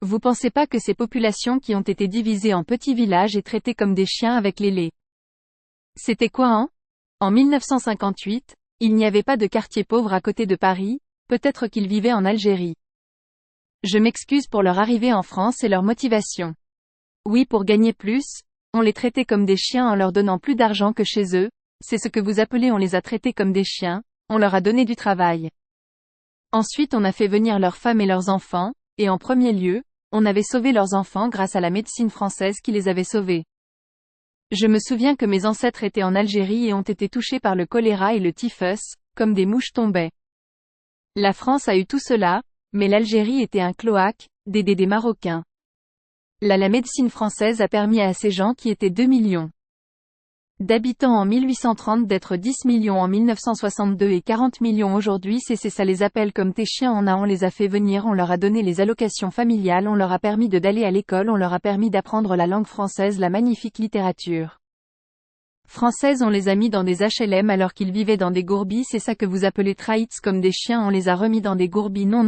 Vous pensez pas que ces populations qui ont été divisées en petits villages et traitées comme des chiens avec les laits? C'était quoi En 1958, il n'y avait pas de quartier pauvre à côté de Paris, peut-être qu'ils vivaient en Algérie. Je m'excuse pour leur arrivée en France et leur motivation. Oui, pour gagner plus, on les traitait comme des chiens en leur donnant plus d'argent que chez eux, c'est ce que vous appelez on les a traités comme des chiens, on leur a donné du travail. Ensuite on a fait venir leurs femmes et leurs enfants, et en premier lieu, on avait sauvé leurs enfants grâce à la médecine française qui les avait sauvés. Je me souviens que mes ancêtres étaient en Algérie et ont été touchés par le choléra et le typhus, comme des mouches tombaient. La France a eu tout cela, mais l'Algérie était un cloaque, des Marocains. La médecine française a permis à ces gens qui étaient 2 millions d'habitants en 1830 d'être 10 millions en 1962 et 40 millions aujourd'hui, c'est ça les appelle comme tes chiens on les a fait venir, on leur a donné les allocations familiales, on leur a permis d'aller à l'école, on leur a permis d'apprendre la langue française, la magnifique littérature française, on les a mis dans des HLM alors qu'ils vivaient dans des gourbis, c'est ça que vous appelez traîtres comme des chiens, on les a remis dans des gourbis, non,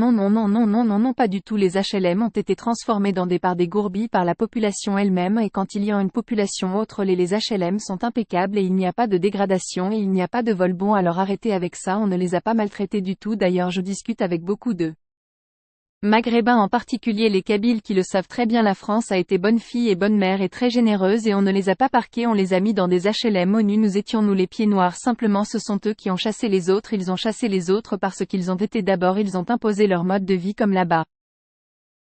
pas du tout, les HLM ont été transformés par des gourbis par la population elle-même, et quand il y a une population autre, les HLM sont impeccables et il n'y a pas de dégradation et il n'y a pas de vol, bon alors arrêtez avec ça, on ne les a pas maltraités du tout, d'ailleurs je discute avec beaucoup de Maghrébins, en particulier les Kabyles qui le savent très bien, la France a été bonne fille et bonne mère et très généreuse et on ne les a pas parqués, on les a mis dans des HLM ONU, nous étions nous les pieds noirs, simplement ce sont eux qui ont chassé les autres, ils ont chassé les autres parce qu'ils ont été d'abord, ils ont imposé leur mode de vie comme là-bas.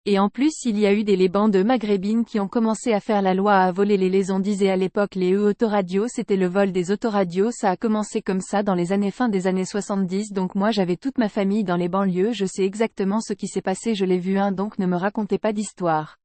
Et en plus il y a eu les bandes maghrébines qui ont commencé à faire la loi, à voler les on disait à l'époque les autoradios, c'était le vol des autoradios, ça a commencé comme ça dans les fin des années 70, donc moi j'avais toute ma famille dans les banlieues, je sais exactement ce qui s'est passé, je l'ai vu donc ne me racontez pas d'histoire.